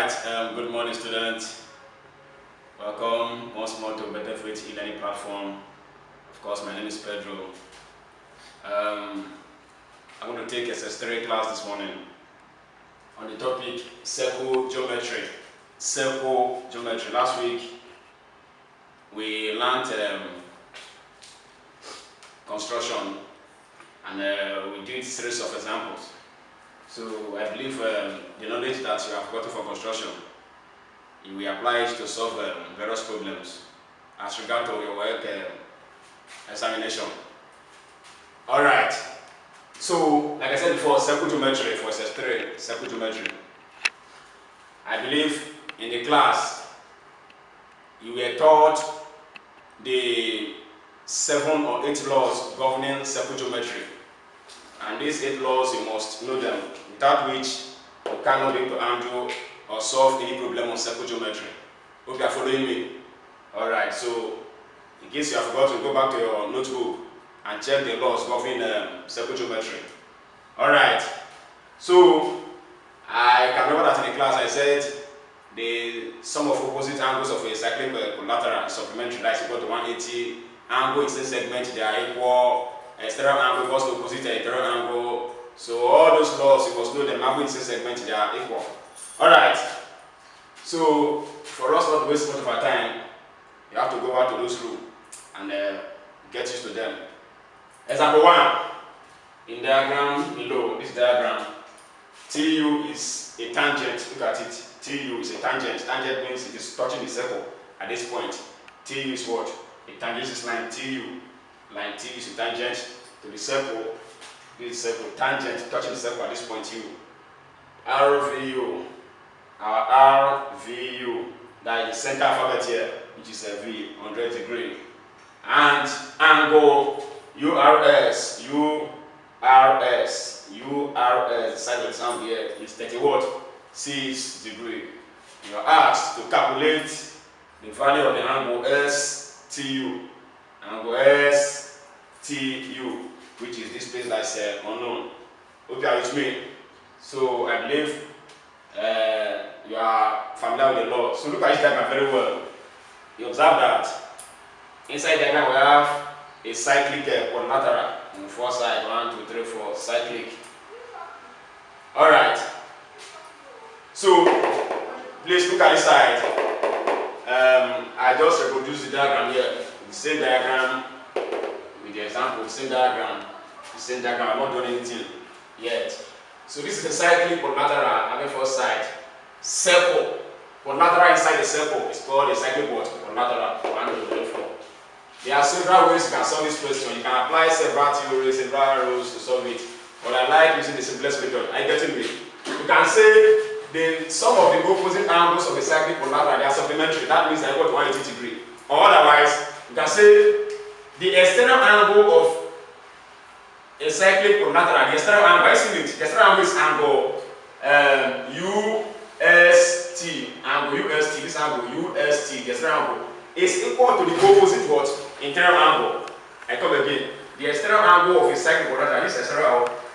Alright, good morning students. Welcome once more to Better Faith e-learning platform. Of course, my name is Pedro. I'm going to take SS3 class this morning on the topic circle geometry. Circle geometry. Last week we learned construction and we did a series of examples. So I believe the knowledge that you have gotten for construction, you will apply it to solve various problems as regard to your work examination. Alright, so like I said before, circle geometry for SS3, circle geometry. I believe in the class you were taught the 7 or 8 laws governing circle geometry. And these 8 laws, you must know them, without which you cannot be able to handle or solve any problem on circle geometry. Hope you are following me. Alright, so in case you have forgotten, go back to your notebook and check the laws governing circle geometry. Alright, so I can remember that in the class I said the sum of opposite angles of a cyclic collateral supplementary that is equal to 180. Angle in same segment, they are equal. External angle equals to opposite internal angle. So all those laws, you must know them. Angle in same segment, they are equal. Alright. So for us not to waste much of our time, you have to go back to those rules and get used to them. Example 1. In diagram below, this diagram, TU is a tangent. Look at it. TU is a tangent. Tangent means it is touching the circle at this point. TU is what? A tangent is line TU. Line T is a tangent to the circle. This circle, tangent touching the circle at this point U. RVU. Our RVU. That is the center alphabet here, which is a V, 100 degree. And angle URS. URS. The side of the angle here is 30 what? 6 degree. You are asked to calculate the value of the angle STU. Angle STU, which is this place that's unknown. Hope you are with me. So I believe you are familiar with the law. So look at this diagram very well. You observe that inside the diagram we have a cyclic quadrilateral on the 4 sides. 1, 2, 3, 4. Cyclic. Alright. So please look at this side. I just reproduce the diagram here. The same diagram with the example, the same diagram. I'm not doing anything yet. So this is the cyclic quadrilateral having 4 sides. Circle. Quadrilateral inside the circle is called a cyclic quadrilateral. 1, 2, 3, 4. There are several ways you can solve this question. You can apply several theories, several rules to solve it. But I like using the simplest method. Are you getting me? You can say the sum of the opposite angles of a cyclic quadrilateral, they are supplementary. That means they are equal to 180 degrees. Or otherwise, you can say the external angle of a cyclic quadrilateral, the external angle, isn't it? The external angle is angle UST. Angle UST, this angle UST, the external angle, is equal to the opposite what? Internal angle. I come again. The external angle of a cyclic quadrilateral, this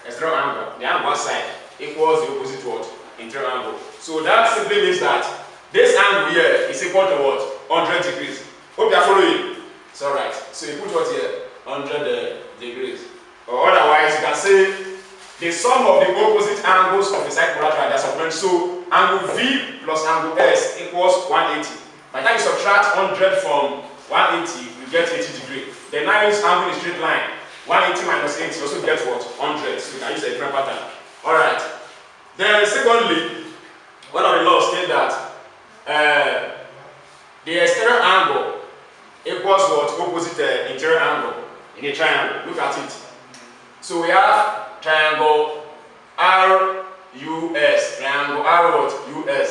external angle, the angle side equals the opposite what? Internal angle. So that simply means that this angle here is equal to what? 100 degrees. Hope you are following. It's alright. So you put what here? 100 degrees. Or otherwise, you can say the sum of the opposite angles of the cyclic quadrilateral, they are supplementary. So angle V plus angle S equals 180. By the time you subtract 100 from 180, you get 80 degrees. Then now use angle in a straight line. 180 minus 80 you also get what? 100. So you can use a different pattern. Alright. Then secondly, one of the laws state that the external angle equals what? Opposite interior angle in a triangle. Look at it. So we have triangle RUS. Triangle R what? US.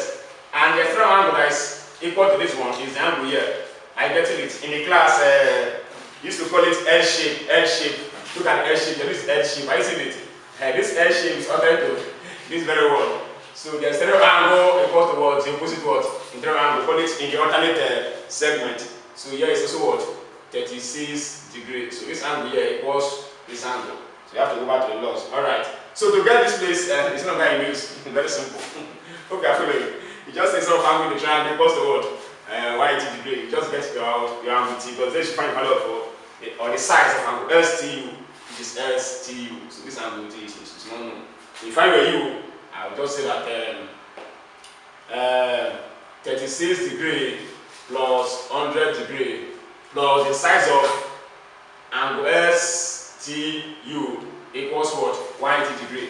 And the external angle that is equal to this one is the angle here. I get it. In the class, used to call it L shape. L shape. Look at the L shape. This is L shape. Are you seeing it? This L shape is ordered to this very well. So the external angle equals to what? The opposite what? Internal angle. Call it in the alternate segment. So here is also what? 36 degrees. So this angle here equals this angle. So you have to go back to the laws. Alright. So to get this place, it's not very use. Very simple. Okay, I follow you. You just say some angle in the triangle equals to what? 180 degree. You just get your angle T, because then you find the value of or the size of angle STU, which is STU. So this angle T is not known. So if I were you, I would just say that 36 degree plus 100 degree plus the size of angle STU equals what? 180 degree.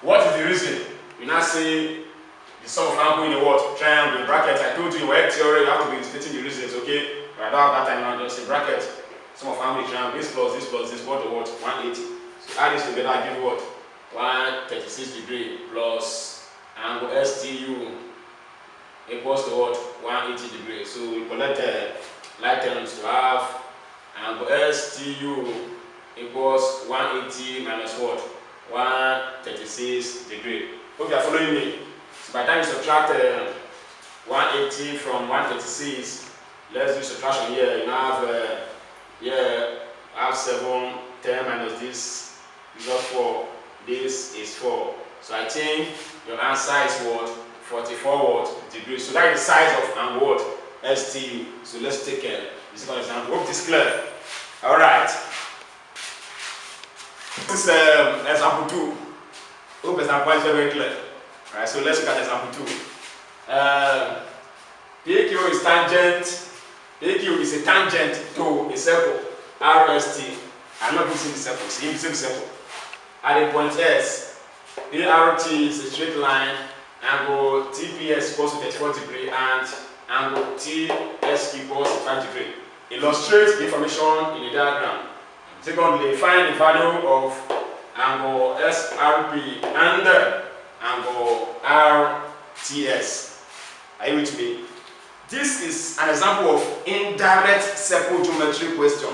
What is the reason? You now say the sum of angle in a what? Triangle in bracket. I told you in your theory you have to be stating the reasons, okay? But I don't have that time now, just a bracket. Sum of angle in triangle, this plus this, what to what? 180. So add this together, I give what? 136 degree plus angle STU equals to what? 180 degrees. So we collect like terms to have angle STU equals 180 minus what? 136 degree. Hope you are following me. So by the time you subtract 180 from 136, let's do subtraction here. You now have here I have 7, 10 minus this is not 4. This is 4. So I think your answer is what? 44 what? Degrees. So that is the size of angle what? STU. So let's take a second example. Hope this is clear. Alright. This is example 2. Hope example is very clear. Alright, so let's look at example 2. PQ is tangent. PQ is a tangent to a circle. RST. I'm not using the circle. See, using the circle. At a point S, ART is a straight line. Angle TPS equals to 34 degree and angle TS equals to 5 degree. Illustrate the information in the diagram. Secondly, find the value of angle SRP and angle RTS. Are you with me? This is an example of indirect circle geometry question,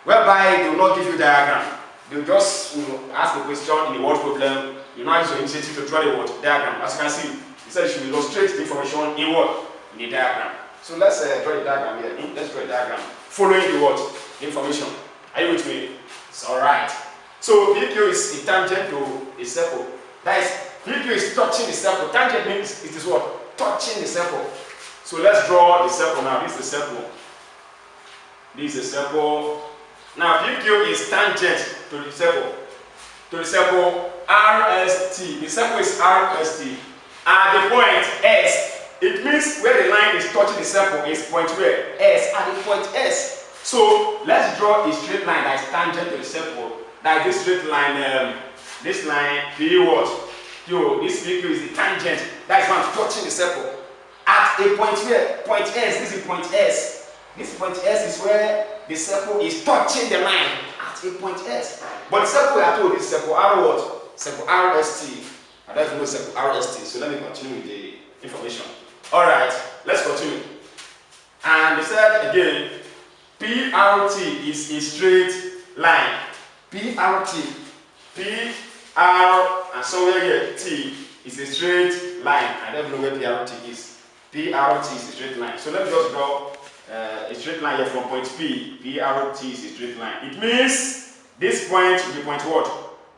whereby they will not give you diagram. They will just ask a question in the word problem. You now use your initiative to draw the word diagram. As you can see, it says you should illustrate the information in what? In the diagram. So let's draw the diagram here. Let's draw the diagram following the what? The information. Are you with me? It's alright. So PQ is a tangent to a circle. That is, PQ is touching the circle. Tangent means it is what? Touching the circle. So let's draw the circle now. This is the circle. This is the circle. Now PQ is tangent to the circle. To the circle RST. The circle is RST. At the point S, it means where the line is touching the circle is point where? S. At the point S. So let's draw a straight line that is tangent to the circle. That is this straight line, this line P what? Yo, this PQ is the tangent. That is one touching the circle. At a point where? Point S. This is point S. This point S is where the circle is touching the line. At a point S. But the circle we are told is circle R what? Circle RST. I don't even know circle RST. So let me continue with the information. Alright, let's continue. And they said again, PRT is a straight line. PRT. PR and somewhere here T is a straight line. I don't know where PRT is. PRT is a straight line. So let me just draw a straight line here from point P. PRT is a straight line. It means this point will be point what?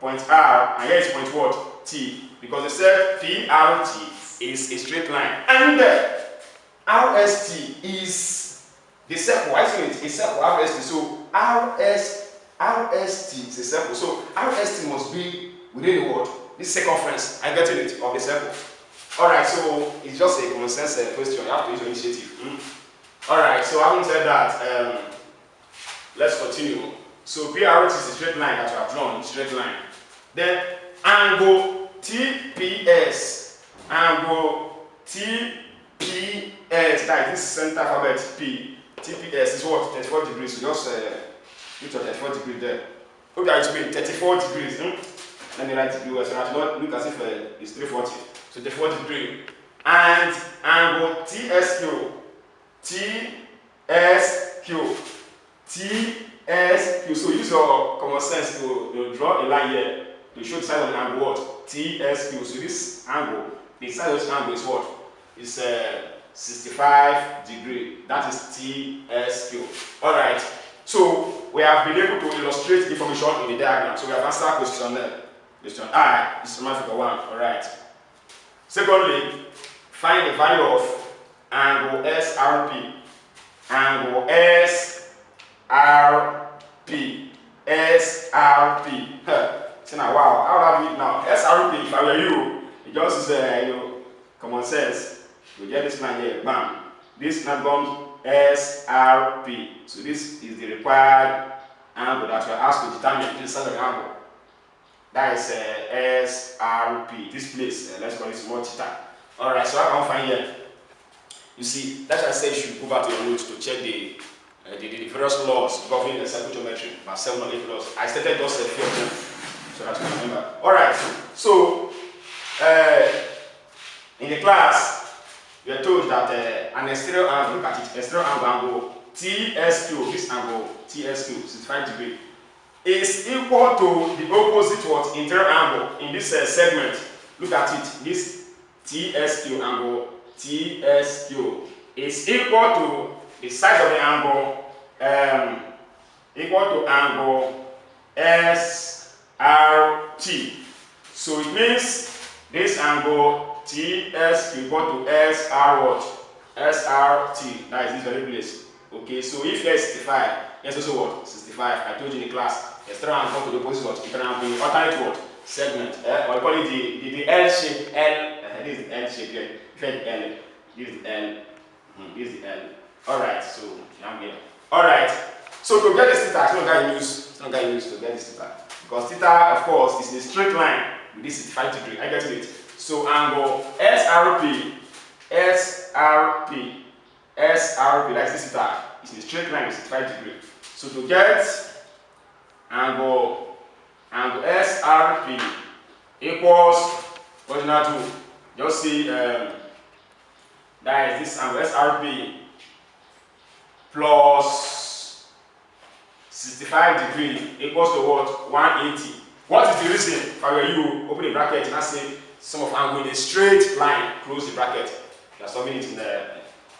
Point R, and here is point what? T. Because they said PRT is a straight line. And RST is the circle. I think it's a circle, RST. So RST is a circle. So RST must be within the word. This circumference, I get it, of the circle. Alright, so it's just a common sense question. You have to use your initiative. Alright, so having said that, let's continue. So PRT is a straight line that you have drawn, straight line. Then angle TPS, angle TPS, that is this center alphabet P. TPS is what? 34 degrees. So just put your 34 degrees there. Hope that it's been 34 degrees. Let me write it so that you don't look as if it's 340. So 34 degrees. And angle TSQ. TSQ. TSQ. So use your common sense to draw a line here to show the size of the angle what? TSQ. So this angle, the size of this angle is what? It's 65 degrees. That is TSQ. Alright. So we have been able to illustrate the information in the diagram. So we have answered question I. This is my figure 1. Alright. Secondly, find the value of angle SRP. Angle SRP. SRP. So now, wow, how do I do it now? SRP, if I were you, it just is common sense. You get this line here, bam. This now becomes SRP. So this is the required angle that you are asked to determine the size of the angle. That is SRP. This place, let's call it small theta. Alright, so I can find here. You see, that's why I say you should go back to your notes to check the various laws governing the circle geometry, about 7 or 8 laws. I stated just a few of them, so that you can remember. Alright, so in the class, we are told that an exterior angle, look at it, exterior angle TSQ, this angle TSQ, 65 degrees, is equal to the opposite what? Interior angle in this segment. Look at it, this TSQ angle, TSQ is equal to the size of the angle, equal to angle SRT. So it means this angle TSQ equal to SR what? SRT. That is this very place. Okay, so if here is 65, here's also what? 65. I told you in the class, external angle to the opposite what? Internal angle, the alternate what? Segment. Or we call it the L shape. This is the L shape here. L. This is the L. This is the L. Alright, so I'm here. Alright, so to get this theta, it's not going to use to get this theta. Because theta, of course, is in a straight line with this 65 degree. I get it. So angle SRP, that's this theta, is in a straight line with 65 degree. So to get angle SRP equals what do you now do? Just see that is this angle SRP plus 65 degree equals to what? 180. What is the reason? If I were you, open the bracket and I say sum of angle in a straight line, close the bracket. You are solving it in the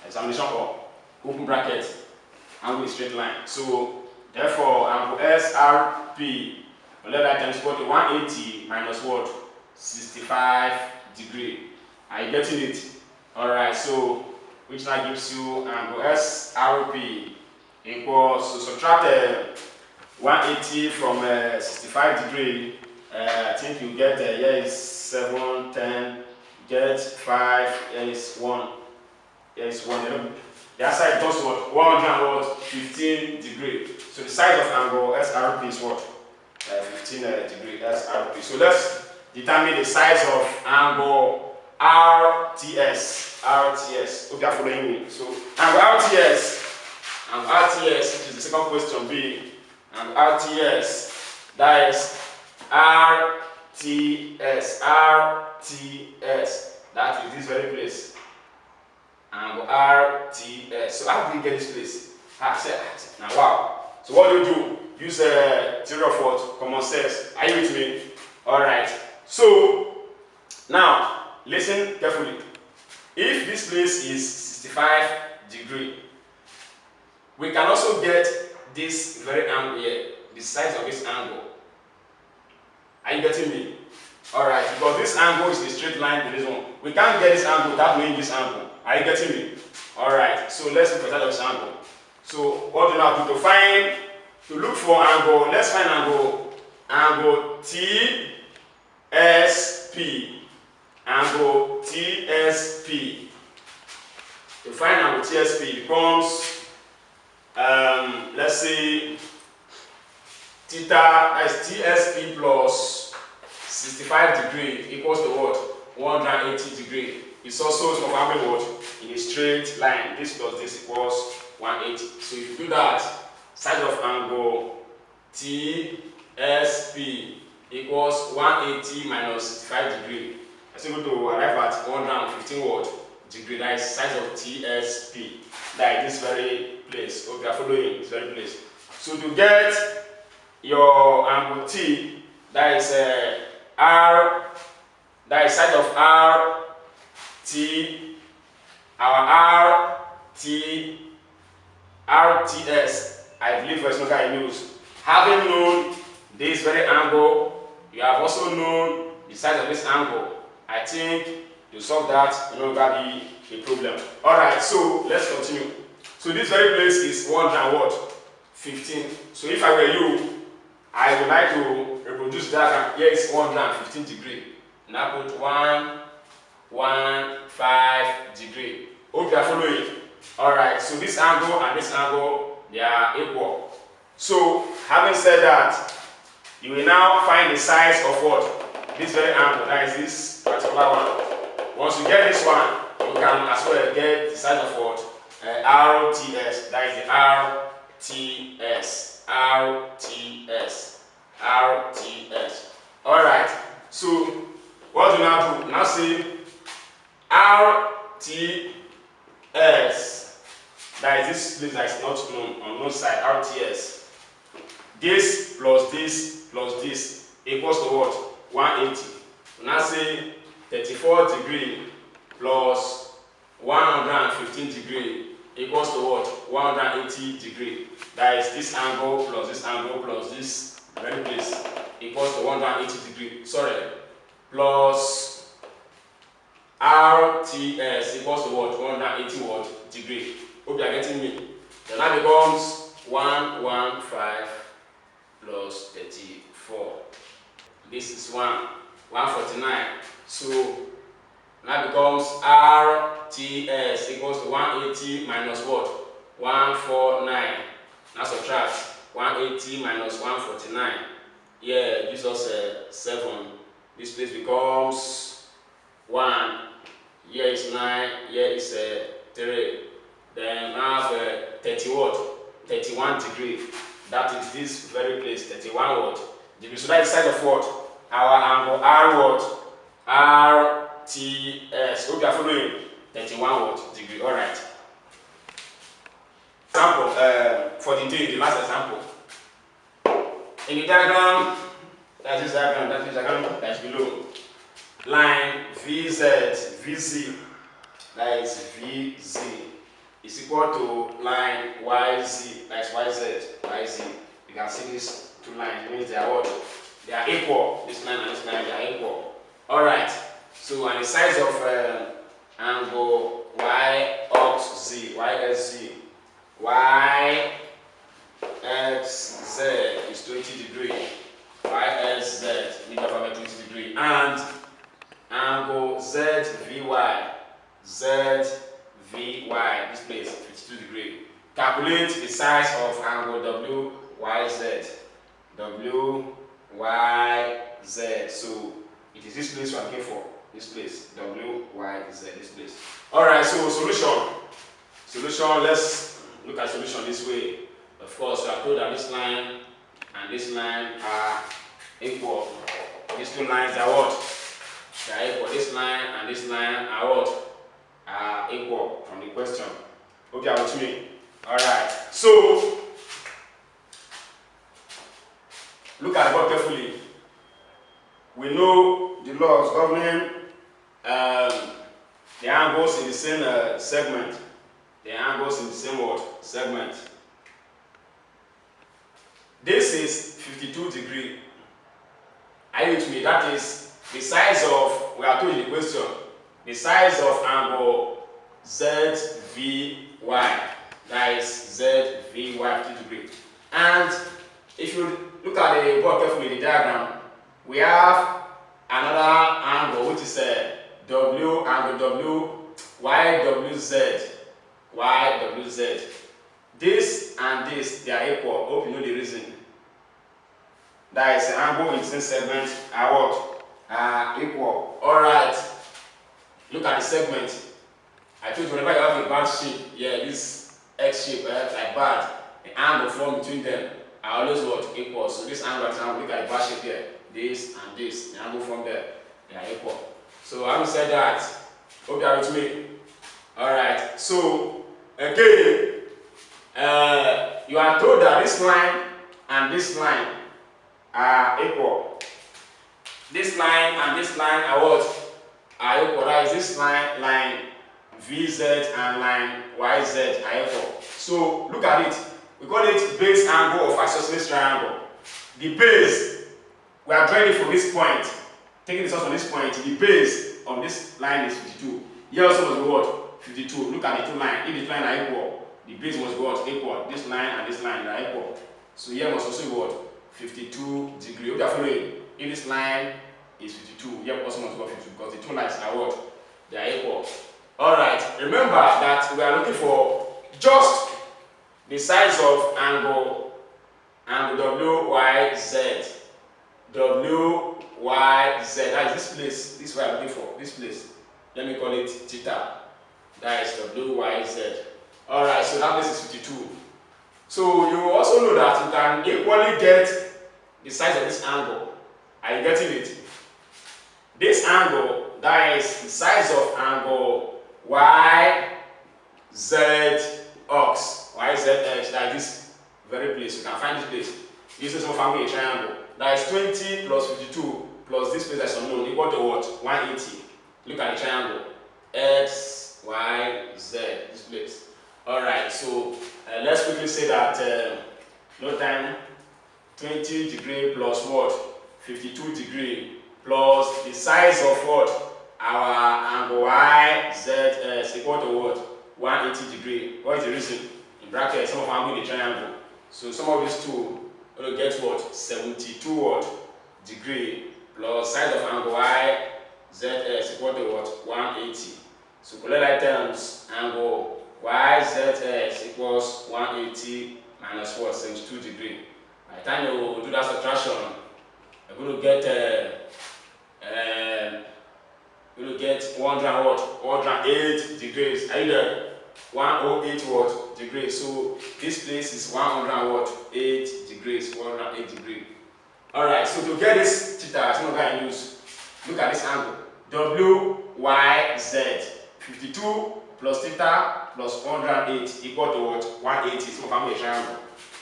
examination or open bracket, angle in a straight line. So therefore angle SRP, let that times equal to 180 minus what? 65 degree. Are you getting it? Alright, so which now gives you angle SRP equals, so subtract 180 from 65 degree, I think you get here is 7, 10, get 5, here is 1, here is 1. The other side does what? 115 degree. So the size of angle SRP is what? 15 degree SRP. So let's determine the size of angle RTS. RTS. Hope you are following me. So angle RTS, which is the second question B, and RTS, that is RTS, that is this very place. Angle RTS. So how do you get this place? Now wow. So what do? Use a theory of what? Common sense. Are you with me? Alright. So now listen carefully. If this place is 65 degree, we can also get this very angle here, the size of this angle. Are you getting me? Alright, because this angle is a straight line to this one. We can't get this angle without knowing this angle. Are you getting me? Alright, so let's look at this angle. So what do you now do to find, to look for angle? Let's find angle TSP. Angle TSP. To find angle TSP becomes, let's say, theta, that is TSP plus 65 degree equals to what? 180 degree. It's also of angle what? In a straight line. This plus this equals 180. So if you do that, side of angle TSP equals 180 minus 65 degree. It's able to arrive at 115 what? Degree. That is size of TSP. That is this very place. Okay, you are following this very place. So to get your angle T, that is R, that is size of RT, our RTS, I believe was not I use. Having known this very angle, you have also known the size of this angle. I think You solve that, it will no longer be a problem. Alright, so let's continue. So this very place is 115. So if I were you, I would like to reproduce diagram. Here is 115 degree. Now put 115 degree. Hope you are following. Alright, so this angle and this angle, they are equal. So having said that, you will now find the size of what? This very angle, that is this particular one. Once you get this one, you can as well get the size of what? RTS, that is the RTS. Alright, so what do you now do? Now say RTS, that is this place that is not known, on no side, RTS. This plus this plus this equals to what? 180. Now say 34 degree plus 115 degree equals to what? 180 degree. That is this angle plus this very place equals to 180 degree. Sorry. Plus RTS equals to what? 180 what? Degree. Hope you are getting me. Then that becomes 115 plus 34. This is 149. So that becomes RTS equals to 180 minus what? 149. Now subtract 180 minus 149. Yeah, gives us 7. This place becomes 1. Here is 9. Here is 3. Then I have 30 what? 31 degree. That is this very place, 31 what? Degree. So that is the side of what? Our angle R what? RTS. Hope you are following. 31 what? Degree. Alright. Example for the day, the last example. In the diagram, that is diagram that is below. Line VZ, that is VZ, is equal to line YZ, that is YZ. You can see these two lines, it means they are what? They are equal. This line and this line, they are equal. Alright, so and the size of angle YXZ is 20 degree. YXZ, need alphabet 20 degree. And angle ZVY, this place 52 degree. Calculate the size of angle WYZ. So it is this place we are looking for. This place, WYZ, this place. Alright, so solution, let's look at solution this way. Of course, we are told that this line and this line are equal. These two lines are what? They are equal. This line and this line are what? Are equal from the question. Okay, with me. Alright, so look at the board carefully. We know the laws governing the angles in the same segment. The angles in the same word, segment. This is 52 degree. Are you with me? That is the size of, we are told in the question, the size of angle ZVY. That is ZVY 50 degree. And if you look at the board carefully, the diagram, we have another angle which is W, angle W, YWZ. This and this, they are equal. Hope you know the reason. That is the angle in the same segment are what? Are equal. Alright. Look at the segment. I told you whenever you have a bad shape, yeah, this X shape, like bad, the angle formed between them are always what? Equal. So this angle, example, look at the bad shape here. This and this, the angle from there, they are equal. So having said that, hope you are with me. Alright, so again, you are told that this line and this line are equal. This line and this line are what? Are equal. That is this line VZ and line YZ are equal. So look at it. We call it base angle of isosceles triangle. The base, we are drawing it from this point. Taking this out from this point, the base on this line is 52. Here also must be what? 52. Look at the two lines. If the two lines are equal, the base must be what? Equal. This line and this line are equal. So here must also be what? 52 degrees. If you are following, if this line is 52, here also must be 52 because the two lines are what? They are equal. Alright, remember that we are looking for just the size of angle WYZ. WYZ, that is this place. This is what I'm looking for. This place. Let me call it theta. That is WYZ. Alright, so that place is 52. So you also know that you can equally get the size of this angle. Are you getting it? This angle, that is the size of angle YZX. YZX, that is this very place. You can find this place. This is some angle a triangle. That is 20 plus 52 plus this place that is unknown equal to what? 180. Look at the triangle. X, Y, Z. This place. Alright, so let's quickly say that no time 20 degree plus what? 52 degree plus the size of what? Our angle YZ is equal to what? 180 degree. What is the reason? In bracket, some of angle in the triangle. So some of these two will get what? 72 what? Degree plus size of angle YZ is equal to what? 180. So collect terms, angle YZX equals 180 minus what? 72 degree. By the time you do that subtraction, you're going to get 100 what? 108 degrees. Are you there? 108 what? Degrees. So this place is 100 what? 8 degrees. 108 degrees. Alright, so to get this theta, it's not going to use. Look at this angle. WYZ 52 plus theta plus 108 equal to what? 180. So I'm going to triangle.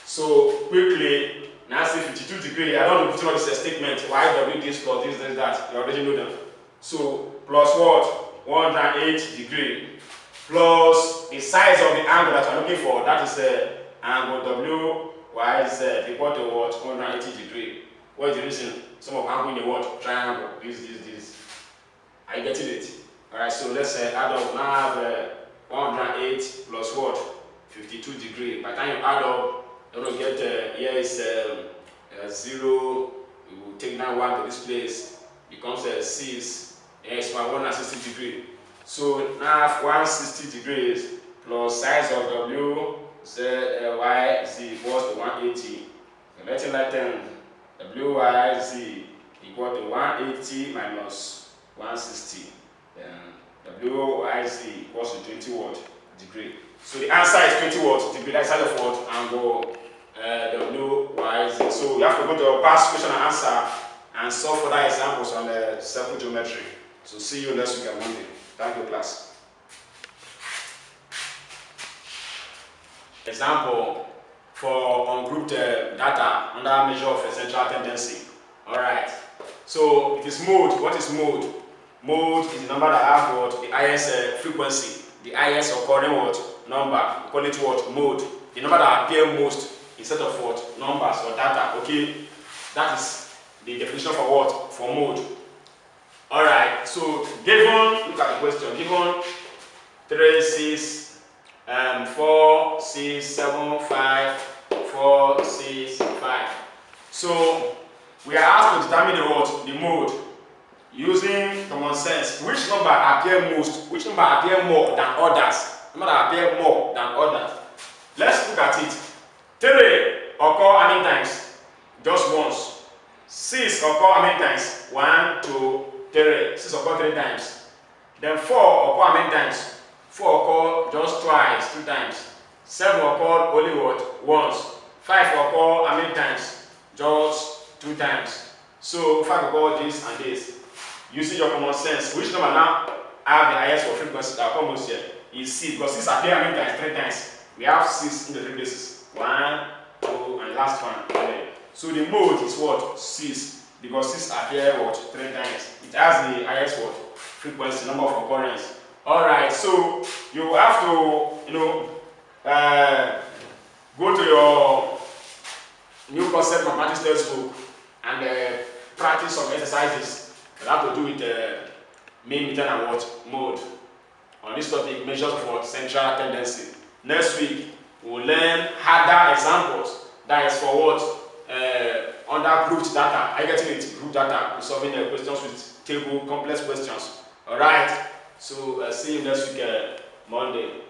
So quickly, now say 52 degrees. I don't know if you know this statement. YW this plus this, that. You already know them. So plus what? 108 degree plus the size of the angle that you're looking for. That is angle WYZ equal to what? 180 degree. What is the reason? Some of angle in the what? Triangle. This. Are you getting it? Alright, so let's add up. Now I have 108 plus what? 52 degree. By the time you add up, you're going to get here is 0. You will take down 1 to this place. Becomes 6. Here is 160 degree. So now I have 160 degrees plus size of WYZ equals to 180. So let's write WYZ equal to 180 minus 160. Then WYZ equals to 20 what? Degree. So the answer is 20 what? Degree. That's side of what? Angle WYZ. So you have to go to your past question and answer and solve further examples on the circle geometry. So see you next week on Monday. Thank you, class. Example for ungrouped data under measure of a central tendency. Alright. So it is mode. What is mode? Mode is the number that has what? The highest frequency. The highest occurring what? Number. We call it what? Mode. The number that appear most instead of what? Numbers or data. Okay? That is the definition for what? For mode. Alright, so given, look at the question, given 3, 6, 4, 6, 7, 5, 4, 6, 5. So we are asked to determine the what? The mode. Using common sense. Which number appear most? Which number appear more than others? Number that appear more than others. Let's look at it. 3 occur how many times? Just once. 6 occur how many times? 1, 2, 3. 6 occur 3 times. Then 4 occur how many times? 4 occur just twice, 2 times. 7 occur only what? Once. 5 occur how many times? Just 2 times. So 5 occur this and this. Using your common sense, which number now have the highest frequency that occur most here? Is 6. Because 6 appear how many times? 3 times. We have 6 in the 3 places. 1, 2, and last one. Okay. So the mode is what? 6. Because 6 appear what? 3 times. It has the highest what? Frequency, number of occurrence. Alright, so you have to, go to your new concept mathematics textbook and practice some exercises that have to do with mean, return, and what? Mode. On this topic, measures for central tendency. Next week, we'll learn harder examples. That is for what? Under grouped data. Are you getting it? Group data. We're solving questions with table, complex questions. Alright? So, see you next week, Monday.